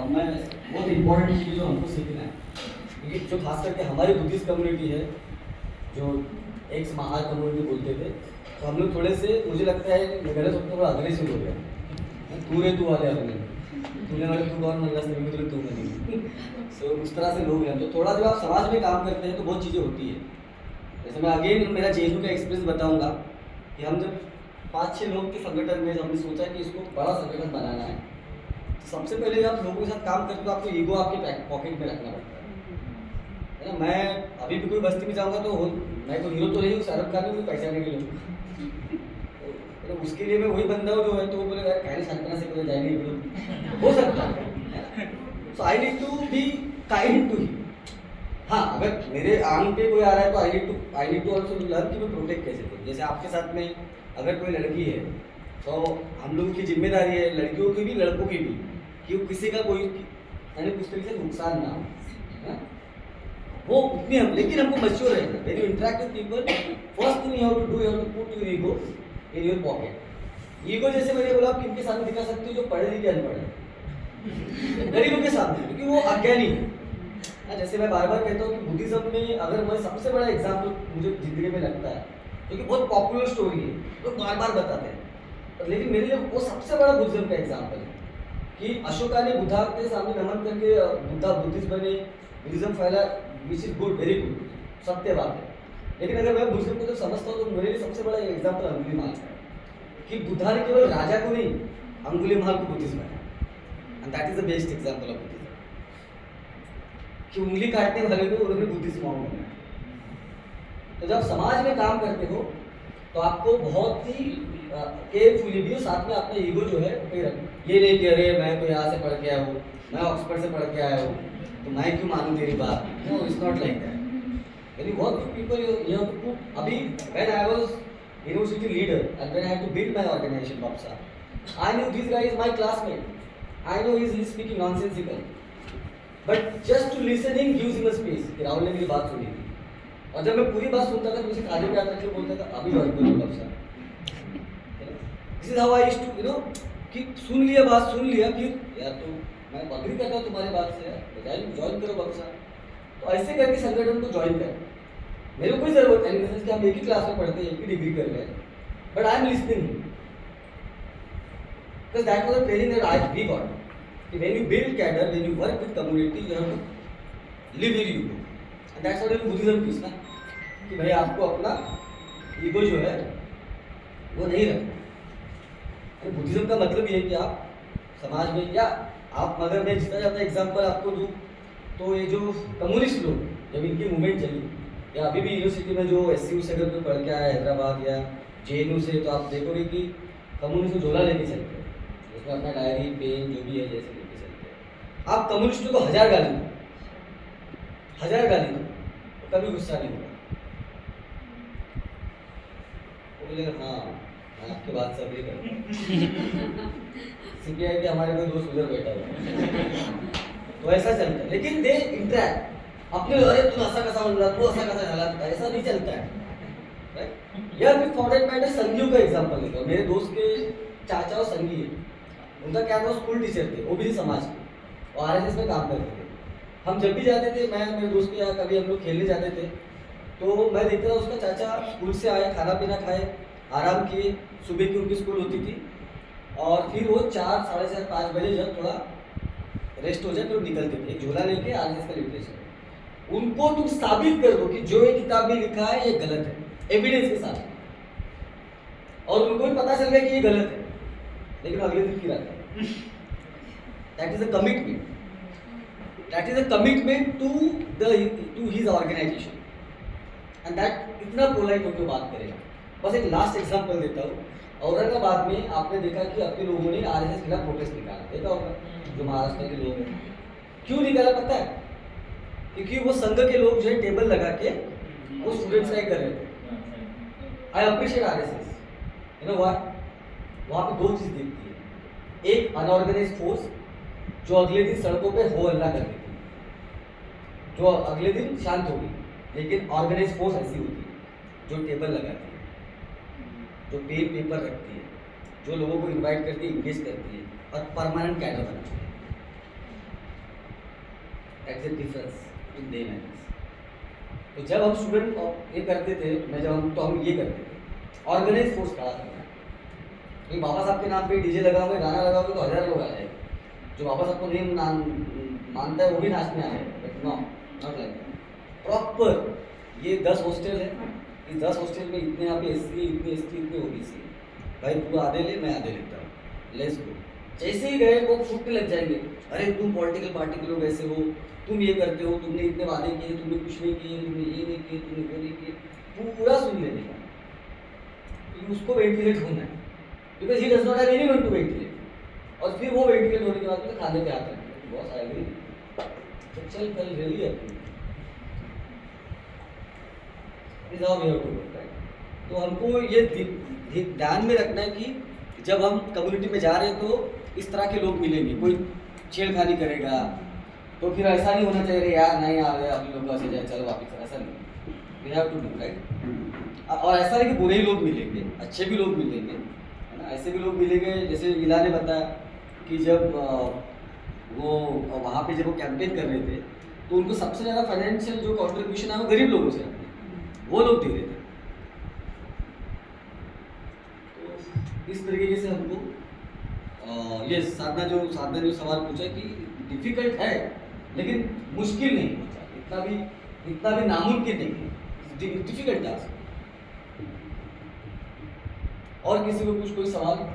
मैं बहुत इम्पोर्टेंट चीज़ जो हमको सीखना है, क्योंकि जो खास करके हमारी बुद्धिस्ट कम्युनिटी है, जो एक महार कम्युनिटी बोलते थे, तो हम लोग थोड़े से, मुझे लगता है गलत होता थोड़ा अग्रेसिव हो गया। तू रे तू वाले अपने, तूने वाले तू कौन मंगला से तो तू नहीं। सो उस तरह से लोग हैं, तो थोड़ा जब आप समाज में काम करते हैं तो बहुत चीज़ें होती है। जैसे मैं अगेन मेरा जेएनयू का एक्सपीरियंस बताऊंगा कि हम जब 5-6 लोग के संगठन में हमने सोचा कि इसको बड़ा संगठन बनाना है, तो सबसे पहले आप लोगों के साथ काम करते हो आपको ईगो आपके पॉकेट में रखना पड़ता है ना। मैं अभी भी कोई बस्ती में जाऊंगा तो मैं तो हीरो तो नहीं हूँ, शाहरुख खान नहीं, पैसा नहीं मिलूँ, तो उसके लिए मैं वही बंदा हूँ जो है, तो वो बोले यार कहने शांतना से कोई जाएंगे हो सकता है। So I need to be kind to him. हाँ, अगर मेरे आंग पे कोई आ रहा है तो I need to also learn कि मैं प्रोटेक्ट कैसे करूँ। जैसे आपके साथ में अगर कोई लड़की है तो हम लोगों की जिम्मेदारी है, लड़कियों की भी लड़कों की भी, कि वो किसी का कोई यानी कुछ तरीके से नुकसान ना हो, है? वो उतनी हम, लेकिन हमको मैच्योर रहना है। When you interact with people, first thing you have to do, you have to put your ego in your pocket. Ego जैसे मैंने बोला, आप किनके सामने दिखा सकते हो? जो पढ़े लिखे अनपढ़ है, गरीबों के सामने, क्योंकि वो अज्ञानी है। जैसे मैं बार बार कहता हूँ कि बुद्धिज्म में अगर मैं सबसे बड़ा एग्जाम्पल मुझे जिंदगी में लगता है, क्योंकि बहुत पॉपुलर स्टोरी है, लोग बार बार बताते हैं, लेकिन मेरे लिए वो सबसे बड़ा बुद्धिज्म का एग्जाम्पल है कि अशोका ने बुद्धा के सामने नमन करके बुद्धा बुद्धिस्ट बने, बुद्धिज्म फैला, which is good, very good, सत्य बात है। लेकिन अगर मैं बुद्धिज्म को जब समझता हूँ तो मेरे लिए सबसे बड़ा एग्जाम्पल अंगुलीमाल है कि बुद्धा ने केवल राजा को नहीं, अंगुलीमाल को बुद्धिस्ट बनाया, and that is the best example of Buddhism, कि उंगली काटने वाले को उन्होंने बुद्धिस्ट मॉन्क बनाया। तो जब समाज में काम करते हो तो आपको बहुत ही केयरफुली भी, साथ में अपना ईगो जो है कहीं रखना। ये नहीं कि अरे मैं तो यहाँ से पढ़ के आया हूँ, मैं ऑक्सफोर्ड से पढ़ के आया हूँ, तो मैं क्यों मानूं तेरी बात? No, it's not like that. यानी बहुत people you have to put. अभी when I was university leader and when I had to build my organization BAPSA, I knew this guy is my classmate, I know he is speaking nonsensical, but just to listening gives him a space कि राहुल ने मेरी बात सुनी थी। और जब मैं पूरी बात सुनता था तो मुझे खाली पे आकर के बोलता था अभी ज्वाइन करो BAPSA. This is how I used to, you know, कि सुन लिया बात, सुन लिया, फिर यार तो मैं अग्री करता हूँ तुम्हारी बात से, यार ज्वाइन करो बक्सा। तो ऐसे करके संगठन को ज्वाइन कर, मेरे को कोई जरूरत है नहीं कि हम एक ही क्लास में पढ़ते हैं, एक ही डिग्री कर रहे हैं, but I am listening, because that was the training that I we got, कि when you build cadre, when you work with community, you have to leave your ego, and that's what Buddhism teach ना, कि भाई आपको अपना ego जो है वो नहीं रखना। बुद्धिज्म का मतलब ये है कि आप समाज में, या आप, मगर मैं जितना ज़्यादा एग्जांपल आपको दूँ तो ये जो कम्युनिस्ट लोग, जब इनकी मूवमेंट चली, या अभी भी यूनिवर्सिटी में जो SCU से अगर कोई पढ़ के आया हैदराबाद या JNU से, तो आप देखोगे कि कम्युनिस्ट झोला लेके चलते हैं, उसमें अपना डायरी पेन जो भी है जैसे लेके चलते हैं। आप कम्युनिस्टों को 1000 गाली दो, 1000 गाली दो, तो कभी गुस्सा नहीं होगा, वो बोलेगा हाँ आपके बात से अग्री करता CPI के हमारे कोई दोस्त उधर बैठा हुआ तो ऐसा चलता है। लेकिन दे इंटरैक्ट अपने, अरे तू ऐसा कैसा बोल रहा, तू ऐसा कैसा झाला, ऐसा नहीं चलता है, राइट? या फिर फॉर दैट मैटर संगियों का एग्जांपल लेता हूँ। मेरे दोस्त के चाचा और संगी है, उनका क्या था, स्कूल टीचर थे, OBC समाज के, और RSS में काम करते थे। हम जब भी जाते थे, मैं मेरे दोस्त के यहाँ कभी हम लोग खेलने जाते थे, तो मैं देखता था उसका चाचा स्कूल से आए, खाना पीना खाए, आराम किए, सुबह की उनकी स्कूल होती थी, और फिर वो 4, साढ़े 4, 5 बजे जब थोड़ा रेस्ट हो जाए फिर निकलते थे, एक झोला लेके RSS का लिटरेचर। उनको तुम साबित कर दो कि जो ये किताब में लिखा है ये गलत है, एविडेंस के साथ, और उनको भी पता चल गया कि ये गलत है, लेकिन अगले दिन फिर आता है। That is a commitment, that is a commitment to his organization, and that इतना पोलाइट होकर बात करेगा। बस एक लास्ट एग्जांपल देता हूँ। औरंगाबाद में आपने देखा कि अपने लोगों ने RSS के खिलाफ प्रोटेस्ट निकाला, देखा होगा, जो महाराष्ट्र के लोग हैं। क्यों निकाला पता है? क्योंकि वो संघ के लोग जो है टेबल लगा के वो स्टूडेंट्स का कर रहे थे। I appreciate RSS, you know what, वहाँ पे 2 चीज़ दिखती है, एक अनऑर्गेनाइज फोर्स जो अगले दिन सड़कों पे हो हल्ला कर देती है, जो अगले दिन शांत होगी, लेकिन ऑर्गेनाइज फोर्स ऐसी होती है जो टेबल लगाती है, जो पेपर रखती है, जो लोगों को इनवाइट करती है, इंगेज करती है, और परमानेंट कैडर बनाती है। That's the difference in them and us. तो जब हम स्टूडेंट ये करते थे, मैं जब हम तो हम ये करते थे, ऑर्गेनाइज फोर्स खड़ा करना। एक बाबा साहब के नाम पे डीजे लगाओगे, गाना लगाओगे तो 1000 लोग आ जाएंगे। जो बाबा साहब को नहीं मानता है वो भी नाचने आएगा, but no, not like proper. ये 10 हॉस्टल है, इस 10 हॉस्टल में इतने यहाँ पे एससी, इतने एसटी, इतने ओबीसी। भाई तू आधे ले, मैं आधे लेता हूँ, लेट्स गो। जैसे ही गए वो फूटने लग जाएंगे, अरे तुम पॉलिटिकल पार्टी के लोग ऐसे हो, तुम ये करते हो, तुमने इतने वादे किए, तुमने कुछ नहीं किए, तुमने ये नहीं किए, तुमने वो नहीं किए, पूरा सुन लेने का। तो उसको वेंटिलेट होना है, because he does not have anyone to ventilate. और फिर वो वेंटिलेट होने के बाद तो खाने पे आता है, बॉस आई एग्री, तो चल कल रेली है, is how we have to work, right. तो हमको ये ध्यान में रखना है कि जब हम कम्युनिटी में जा रहे हैं तो इस तरह के लोग मिलेंगे, कोई छेड़खानी करेगा तो फिर ऐसा नहीं होना चाहिए यार नहीं आ रहे अपने लोग ऐसे जाए चलो वापस, ऐसा नहीं, we have to do, right. और ऐसा नहीं कि बुरे ही लोग मिलेंगे, अच्छे भी लोग मिलेंगे, है ना। ऐसे भी लोग मिलेंगे, जैसे इला ने बताया कि जब वो वहाँ पे जब वो कैंपेन कर रहे थे तो उनको सबसे ज़्यादा फाइनेंशियल जो कॉन्ट्रीब्यूशन है वो गरीब लोगों से वो लोग दे रहे थे। तो इस तरीके से हमको ये साधना जो सवाल पूछा कि डिफिकल्ट है लेकिन मुश्किल नहीं होता, इतना भी नामुमकिन नहीं है, डिफिकल्ट टास्क। और किसी को कुछ कोई सवाल?